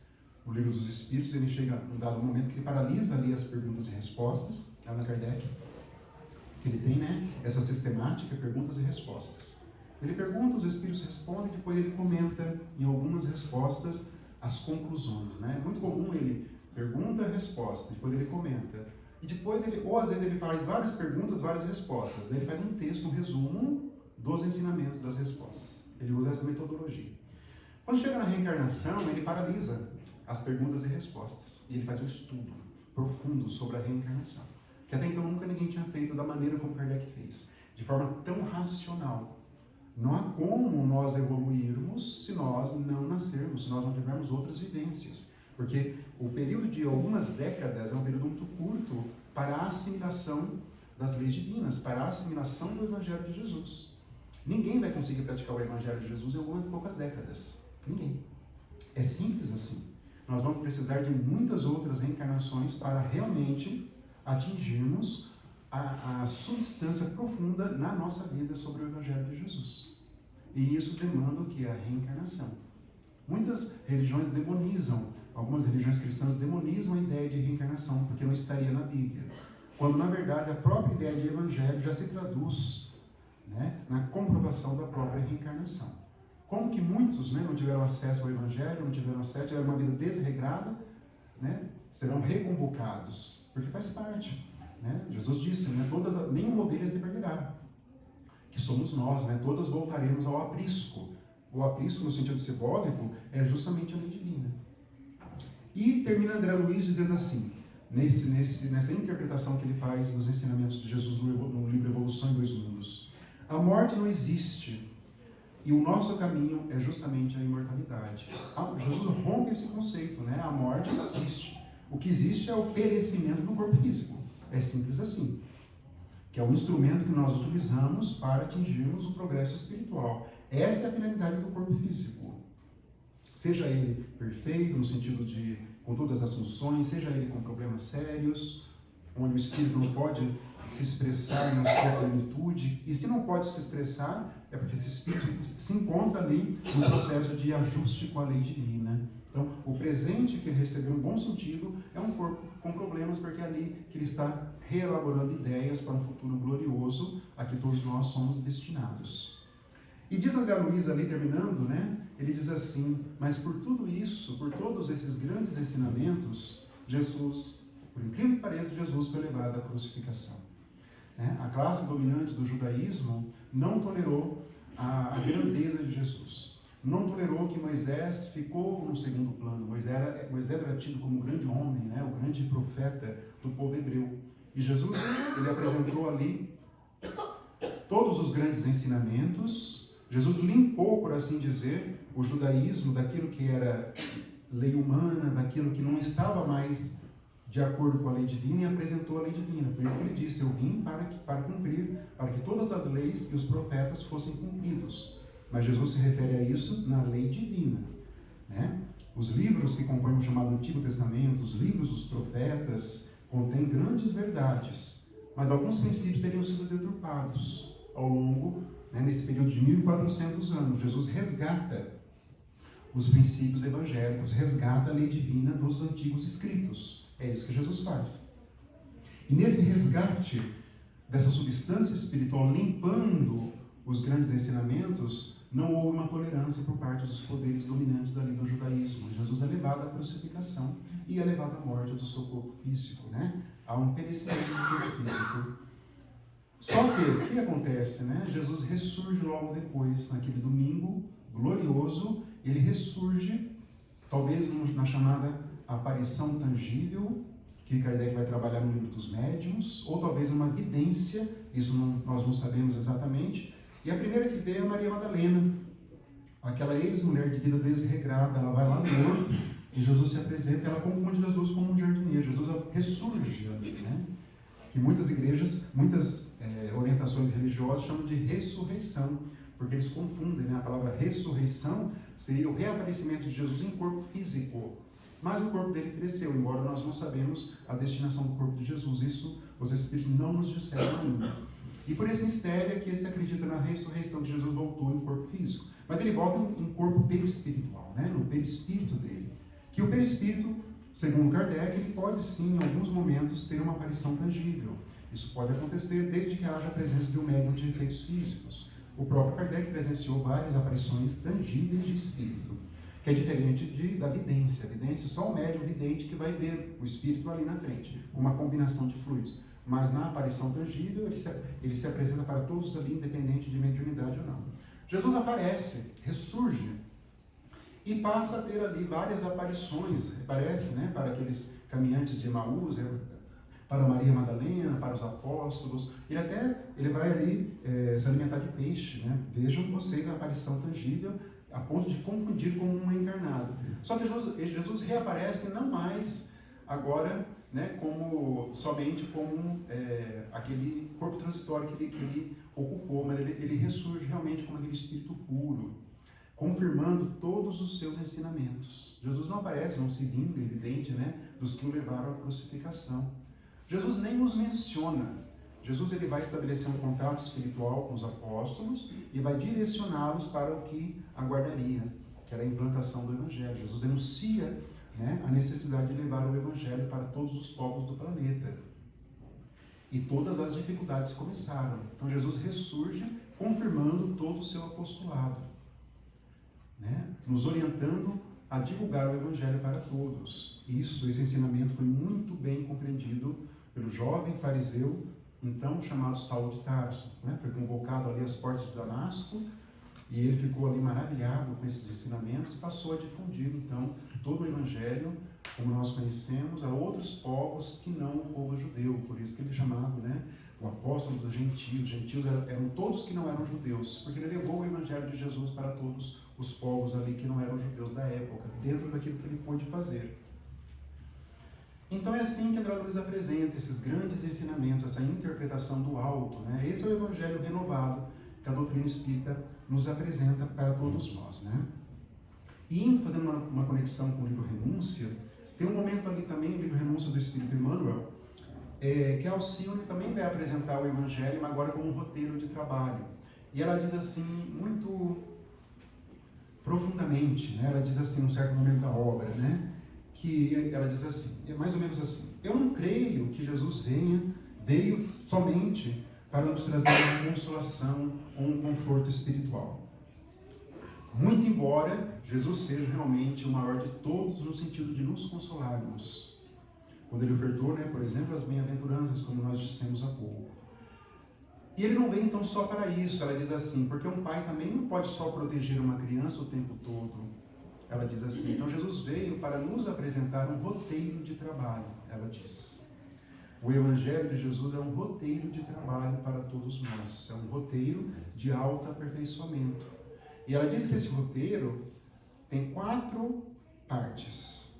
No Livro dos Espíritos, ele chega num dado momento que ele paralisa ali as perguntas e respostas, Allan Kardec, que ele tem, né, essa sistemática, perguntas e respostas. Ele pergunta, os Espíritos respondem, depois ele comenta em algumas respostas as conclusões, né? Muito comum ele pergunta e resposta, depois ele comenta. E depois ou às vezes ele faz várias perguntas, várias respostas. Daí ele faz um texto, um resumo dos ensinamentos das respostas. Ele usa essa metodologia. Quando chega na reencarnação, ele paralisa as perguntas e respostas. E ele faz um estudo profundo sobre a reencarnação, que até então nunca ninguém tinha feito da maneira como Kardec fez, de forma tão racional. Não há como nós evoluirmos se nós não nascermos, se nós não tivermos outras vivências. Porque o período de algumas décadas é um período muito curto para a assimilação das leis divinas, para a assimilação do Evangelho de Jesus. Ninguém vai conseguir praticar o Evangelho de Jesus em algumas poucas décadas. Ninguém. É simples assim. Nós vamos precisar de muitas outras reencarnações para realmente atingirmos a substância profunda na nossa vida sobre o Evangelho de Jesus. E isso demanda o que? A reencarnação. Muitas religiões demonizam, algumas religiões cristãs demonizam a ideia de reencarnação, porque não estaria na Bíblia. Quando, na verdade, a própria ideia de Evangelho já se traduz, né, na comprovação da própria reencarnação. Como que muitos, né, não tiveram acesso ao Evangelho, não tiveram acesso, tiveram uma vida desregrada, né, serão reconvocados, porque faz parte. Né? Jesus disse, né, nenhuma ovelha se perderá, que somos nós, né, todas voltaremos ao aprisco. O aprisco, no sentido simbólico, é justamente a lei divina. E termina André Luiz dizendo assim, nessa interpretação que ele faz dos ensinamentos de Jesus no livro Evolução em Dois Mundos: a morte não existe, e o nosso caminho é justamente a imortalidade. Jesus rompe esse conceito, né? A morte não existe. O que existe é o perecimento do corpo físico. É simples assim. Que é um instrumento que nós utilizamos para atingirmos o progresso espiritual. Essa é a finalidade do corpo físico. Seja ele perfeito, no sentido de, com todas as funções, seja ele com problemas sérios, onde o espírito não pode se expressar na sua plenitude, e se não pode se expressar, é porque esse espírito se encontra ali no processo de ajuste com a lei divina. Então, o presente que ele recebeu, no bom sentido, é um corpo com problemas, porque é ali que ele está reelaborando ideias para um futuro glorioso a que todos nós somos destinados. E diz André Luiz ali, terminando, né? Ele diz assim: mas por tudo isso, por todos esses grandes ensinamentos, Jesus, por incrível que pareça, Jesus foi levado à crucificação. A classe dominante do judaísmo não tolerou a grandeza de Jesus. Não tolerou que Moisés ficou no segundo plano. Moisés era tido como um grande homem, né? O grande profeta do povo hebreu. E Jesus, ele apresentou ali todos os grandes ensinamentos. Jesus limpou, por assim dizer, o judaísmo daquilo que era lei humana, daquilo que não estava mais de acordo com a lei divina, e apresentou a lei divina. Por isso que ele disse: eu vim para cumprir, para que todas as leis e os profetas fossem cumpridos. Mas Jesus se refere a isso na lei divina, né? Os livros que compõem o chamado Antigo Testamento, os livros dos profetas, contêm grandes verdades, mas alguns princípios teriam sido deturpados ao longo, nesse período de 1400 anos. Jesus resgata os princípios evangélicos, resgata a lei divina dos antigos escritos. É isso que Jesus faz. E nesse resgate dessa substância espiritual, limpando os grandes ensinamentos, não houve uma tolerância por parte dos poderes dominantes ali do judaísmo. Jesus é levado à crucificação e é levado à morte do seu corpo físico, né? Há um perecimento do corpo físico. Só que, o que acontece, né? Jesus ressurge logo depois, naquele domingo glorioso, ele ressurge, talvez na chamada aparição tangível, que Kardec vai trabalhar no livro dos médiuns, ou talvez numa vidência, isso nós não sabemos exatamente. E a primeira que veio é Maria Madalena, aquela ex-mulher de vida desregrada. Ela vai lá no horto e Jesus se apresenta, ela confunde Jesus como um jardineiro. Jesus ressurge ali, né? Que muitas igrejas, muitas orientações religiosas chamam de ressurreição, porque eles confundem, né? A palavra ressurreição seria o reaparecimento de Jesus em corpo físico, mas o corpo dele pereceu, embora nós não sabemos a destinação do corpo de Jesus. Isso os Espíritos não nos disseram ainda. E por esse mistério é que se acredita na ressurreição de Jesus, voltou em corpo físico. Mas ele volta em corpo perispiritual, né? No perispírito dele. Que o perispírito, segundo Kardec, ele pode sim, em alguns momentos, ter uma aparição tangível. Isso pode acontecer desde que haja a presença de um médium de efeitos físicos. O próprio Kardec presenciou várias aparições tangíveis de espírito, que é diferente da vidência. A vidência, só o médium vidente que vai ver o espírito ali na frente, com uma combinação de fluidos. Mas na aparição tangível, ele se apresenta para todos ali, independente de mediunidade ou não. Jesus aparece, ressurge, e passa a ter ali várias aparições. Aparece, né, para aqueles caminhantes de Emaús, para Maria Madalena, para os apóstolos. Ele vai ali se alimentar de peixe, né? Vejam vocês a aparição tangível, a ponto de confundir com um encarnado. Só que Jesus reaparece não mais agora, né, somente como aquele corpo transitório que ele ocupou, mas ele ressurge realmente como aquele espírito puro, confirmando todos os seus ensinamentos. Jesus não aparece, não se vinga, evidente, né, dos que o levaram à crucificação. Jesus nem os menciona. Jesus ele vai estabelecer um contato espiritual com os apóstolos e vai direcioná-los para o que aguardaria, que era a implantação do Evangelho. Jesus denuncia, né, a necessidade de levar o Evangelho para todos os povos do planeta. E todas as dificuldades começaram. Então Jesus ressurge, confirmando todo o seu apostolado, né, nos orientando a divulgar o Evangelho para todos. Esse ensinamento foi muito bem compreendido pelo jovem fariseu, então chamado Saulo de Tarso, né? Foi convocado ali às portas de Damasco, e ele ficou ali maravilhado com esses ensinamentos e passou a difundir, então, todo o Evangelho, como nós conhecemos, a outros povos que não o povo judeu. Por isso que ele é chamado, né, o apóstolo dos gentios. Os gentios eram todos que não eram judeus, porque ele levou o Evangelho de Jesus para todos os povos ali que não eram judeus da época, dentro daquilo que ele pôde fazer. Então é assim que André Luiz apresenta esses grandes ensinamentos, essa interpretação do alto, né? Esse é o Evangelho renovado que a doutrina espírita nos apresenta para todos nós, né? E fazendo uma conexão com o livro Renúncia, tem um momento ali também, o livro Renúncia do Espírito Emmanuel, que a Alcione também vai apresentar o Evangelho, mas agora como um roteiro de trabalho. E ela diz assim, muito profundamente, né? Ela diz assim, num certo momento da obra, né? Que ela diz assim, é mais ou menos assim: eu não creio que Jesus veio somente para nos trazer uma consolação ou um conforto espiritual. Muito embora Jesus seja realmente o maior de todos no sentido de nos consolarmos. Quando ele ofertou, né, por exemplo, as bem-aventuranças, como nós dissemos há pouco. E ele não veio então só para isso. Ela diz assim, porque um pai também não pode só proteger uma criança o tempo todo. Ela diz assim, então Jesus veio para nos apresentar um roteiro de trabalho, ela diz. O Evangelho de Jesus é um roteiro de trabalho para todos nós, é um roteiro de autoaperfeiçoamento. E ela diz que esse roteiro tem 4 partes.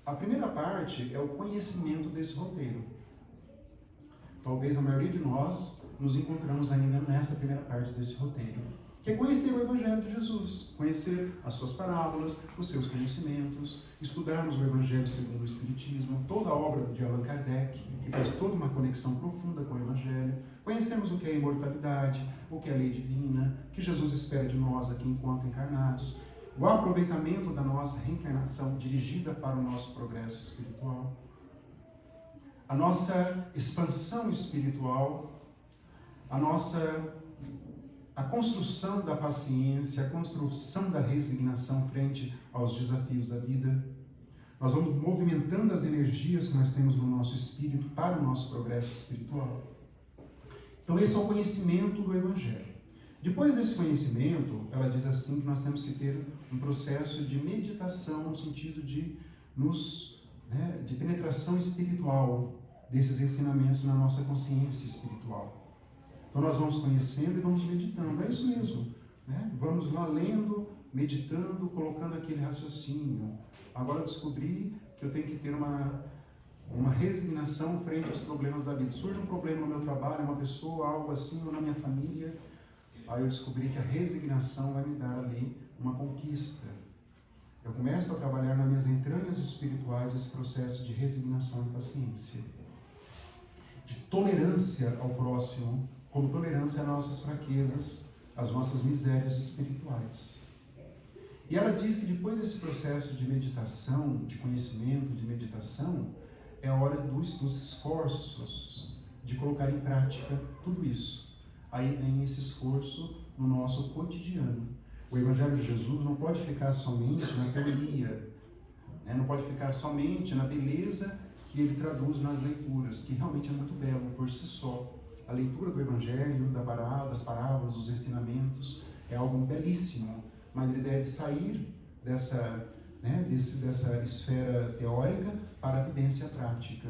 A primeira parte é o conhecimento desse roteiro. Talvez a maioria de nós nos encontramos ainda nessa primeira parte desse roteiro, que é conhecer o Evangelho de Jesus, conhecer as suas parábolas, os seus conhecimentos, estudarmos o Evangelho segundo o Espiritismo, toda a obra de Allan Kardec, que faz toda uma conexão profunda com o Evangelho, conhecermos o que é a imortalidade, o que é a lei divina, o que Jesus espera de nós aqui enquanto encarnados, o aproveitamento da nossa reencarnação dirigida para o nosso progresso espiritual, a nossa expansão espiritual, a construção da paciência, a construção da resignação frente aos desafios da vida. Nós vamos movimentando as energias que nós temos no nosso espírito para o nosso progresso espiritual. Então esse é o conhecimento do Evangelho. Depois desse conhecimento, ela diz assim que nós temos que ter um processo de meditação no sentido de penetração espiritual desses ensinamentos na nossa consciência espiritual. Então nós vamos conhecendo e vamos meditando, é isso mesmo, né? Vamos lá lendo, meditando, colocando aquele raciocínio. Agora eu descobri que eu tenho que ter uma resignação frente aos problemas da vida. Surge um problema no meu trabalho, uma pessoa, algo assim, ou na minha família, aí eu descobri que a resignação vai me dar ali uma conquista. Eu começo a trabalhar nas minhas entranhas espirituais esse processo de resignação e paciência, de tolerância ao próximo, como tolerância às nossas fraquezas, às nossas misérias espirituais. E ela diz que depois desse processo de meditação, de conhecimento, de meditação, é a hora dos esforços, de colocar em prática tudo isso. Aí vem esse esforço no nosso cotidiano. O Evangelho de Jesus não pode ficar somente na teoria, né? Não pode ficar somente na beleza que ele traduz nas leituras, que realmente é muito belo por si só. A leitura do Evangelho, das parábolas, dos ensinamentos, é algo belíssimo, mas ele deve sair dessa esfera teórica para a vivência prática.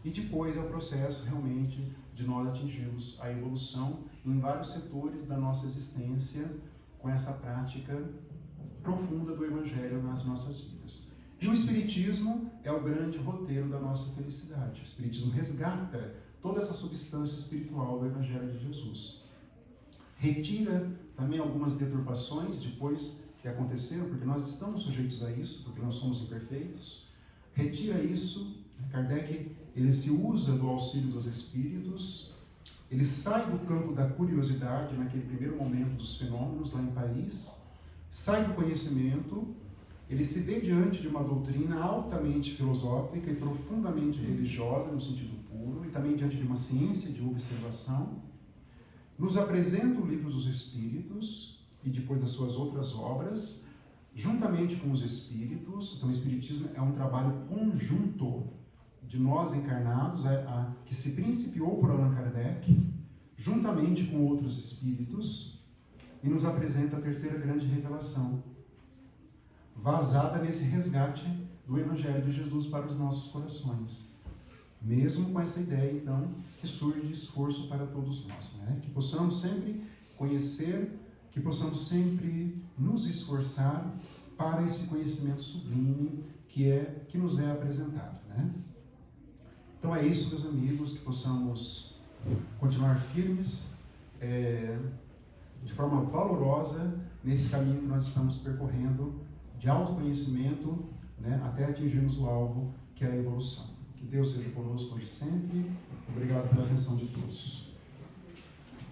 E depois é o processo realmente de nós atingirmos a evolução em vários setores da nossa existência com essa prática profunda do Evangelho nas nossas vidas. E o Espiritismo é o grande roteiro da nossa felicidade. O Espiritismo resgata toda essa substância espiritual do Evangelho de Jesus. Retira também algumas deturpações depois que aconteceram, porque nós estamos sujeitos a isso, porque nós somos imperfeitos. Retira isso. Kardec, ele se usa do auxílio dos espíritos, ele sai do campo da curiosidade naquele primeiro momento dos fenômenos lá em Paris, sai do conhecimento, ele se vê diante de uma doutrina altamente filosófica e profundamente religiosa no sentido puro, e também diante de uma ciência de observação, nos apresenta o Livro dos Espíritos e depois as suas outras obras, juntamente com os espíritos. Então o Espiritismo é um trabalho conjunto de nós encarnados, que se principiou por Allan Kardec, juntamente com outros espíritos, e nos apresenta a terceira grande revelação, vazada nesse resgate do Evangelho de Jesus para os nossos corações. Mesmo com essa ideia, então, que surge de esforço para todos nós, né? Que possamos sempre conhecer, que possamos sempre nos esforçar para esse conhecimento sublime que nos é apresentado, né? Então é isso, meus amigos, que possamos continuar firmes, de forma valorosa, nesse caminho que nós estamos percorrendo, de autoconhecimento, né, até atingirmos o alvo, que é a evolução. Que Deus seja conosco hoje e sempre. Obrigado pela atenção de todos.